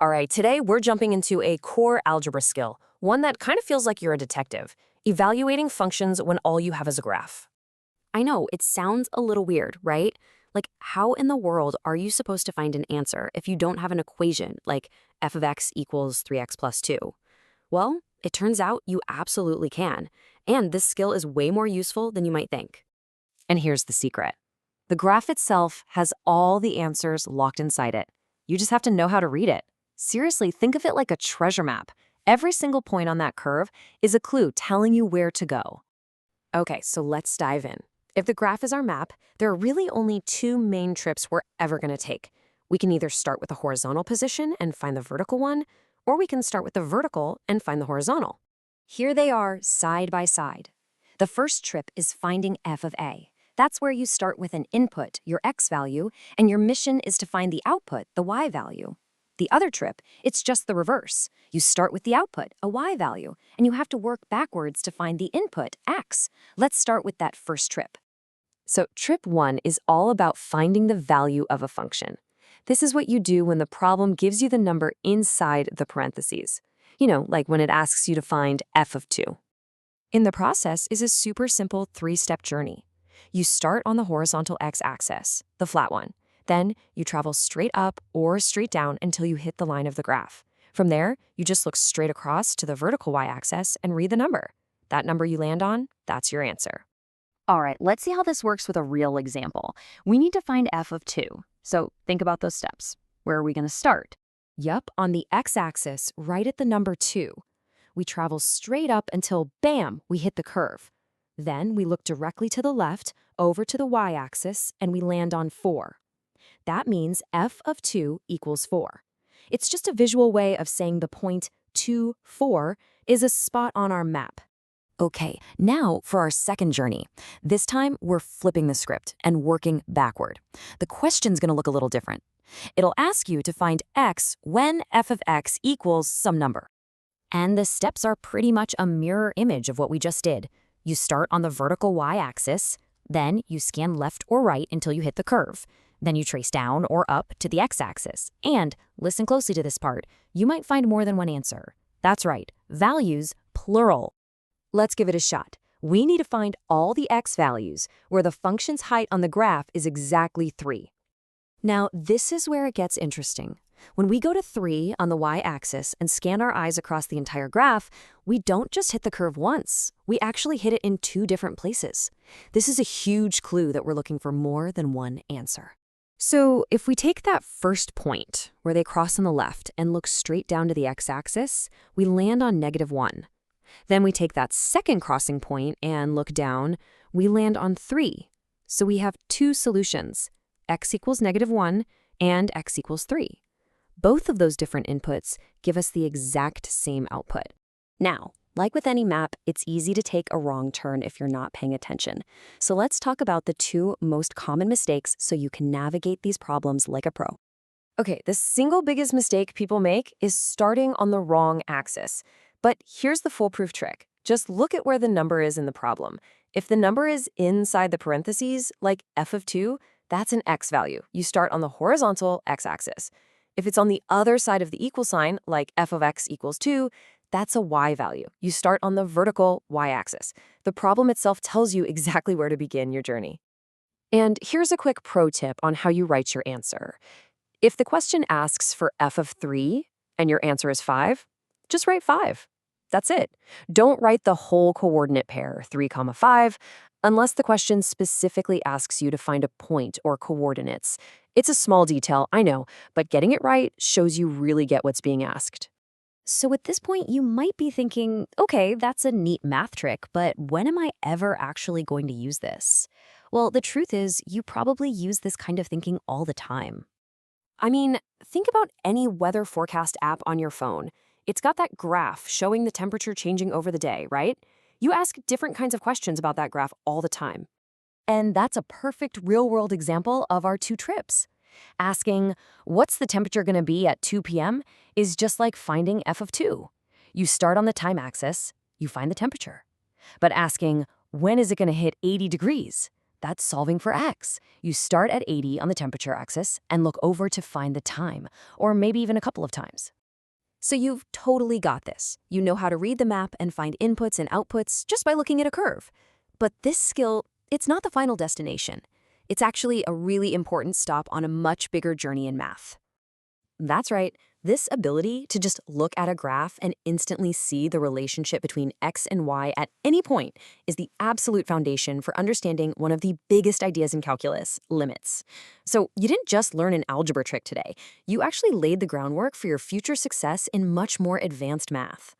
All right, today we're jumping into a core algebra skill, one that kind of feels like you're a detective, evaluating functions when all you have is a graph. I know, it sounds a little weird, right? Like, how in the world are you supposed to find an answer if you don't have an equation like f of x equals 3x plus 2? Well, it turns out you absolutely can, and this skill is way more useful than you might think. And here's the secret. The graph itself has all the answers locked inside it. You just have to know how to read it. Seriously, think of it like a treasure map. Every single point on that curve is a clue telling you where to go. Okay, so let's dive in. If the graph is our map, there are really only two main trips we're ever going to take. We can either start with the horizontal position and find the vertical one, or we can start with the vertical and find the horizontal. Here they are, side by side. The first trip is finding f of a. That's where you start with an input, your x value, and your mission is to find the output, the y value. The other trip, it's just the reverse. You start with the output, a y value, and you have to work backwards to find the input, x. Let's start with that first trip. So trip 1 is all about finding the value of a function. This is what you do when the problem gives you the number inside the parentheses. You know, like when it asks you to find f of 2. In the process is a super simple 3-step journey. You start on the horizontal x-axis, the flat one. Then you travel straight up or straight down until you hit the line of the graph. From there, you just look straight across to the vertical y-axis and read the number. That number you land on, that's your answer. All right, let's see how this works with a real example. We need to find f of 2. So think about those steps. Where are we going to start? Yup, on the x-axis, right at the number 2. We travel straight up until, bam, we hit the curve. Then we look directly to the left, over to the y-axis, and we land on 4. That means f of 2 equals 4. It's just a visual way of saying the point 2, 4 is a spot on our map. Okay, now for our second journey. This time, we're flipping the script and working backward. The question's going to look a little different. It'll ask you to find x when f of x equals some number. And the steps are pretty much a mirror image of what we just did. You start on the vertical y-axis, then you scan left or right until you hit the curve. Then you trace down or up to the x-axis. And, listen closely to this part, you might find more than one answer. That's right, values, plural. Let's give it a shot. We need to find all the x values where the function's height on the graph is exactly 3. Now, this is where it gets interesting. When we go to 3 on the y-axis and scan our eyes across the entire graph, we don't just hit the curve once. We actually hit it in 2 different places. This is a huge clue that we're looking for more than one answer. So if we take that first point, where they cross on the left, and look straight down to the x-axis, we land on -1. Then we take that second crossing point and look down, we land on 3. So we have 2 solutions, x equals -1 and x equals 3. Both of those different inputs give us the exact same output. Now, like with any map, it's easy to take a wrong turn if you're not paying attention. So let's talk about the 2 most common mistakes so you can navigate these problems like a pro. Okay, the single biggest mistake people make is starting on the wrong axis. But here's the foolproof trick. Just look at where the number is in the problem. If the number is inside the parentheses, like f of 2, that's an x value. You start on the horizontal x-axis. If it's on the other side of the equal sign, like f of x equals 2, that's a y value. You start on the vertical y-axis. The problem itself tells you exactly where to begin your journey. And here's a quick pro tip on how you write your answer. If the question asks for f of 3 and your answer is 5, just write 5. That's it. Don't write the whole coordinate pair, 3, 5, unless the question specifically asks you to find a point or coordinates. It's a small detail, I know, but getting it right shows you really get what's being asked. So at this point, you might be thinking, okay, that's a neat math trick, but when am I ever actually going to use this? Well, the truth is, you probably use this kind of thinking all the time. I mean, think about any weather forecast app on your phone. It's got that graph showing the temperature changing over the day, right? You ask different kinds of questions about that graph all the time. And that's a perfect real-world example of our 2 trips. Asking, what's the temperature going to be at 2 p.m. is just like finding f of 2. You start on the time axis, you find the temperature. But asking, when is it going to hit 80 degrees? That's solving for x. You start at 80 on the temperature axis and look over to find the time, or maybe even a couple of times. So you've totally got this. You know how to read the map and find inputs and outputs just by looking at a curve. But this skill, it's not the final destination. It's actually a really important stop on a much bigger journey in math. That's right. This ability to just look at a graph and instantly see the relationship between x and y at any point is the absolute foundation for understanding one of the biggest ideas in calculus, limits. So you didn't just learn an algebra trick today. You actually laid the groundwork for your future success in much more advanced math.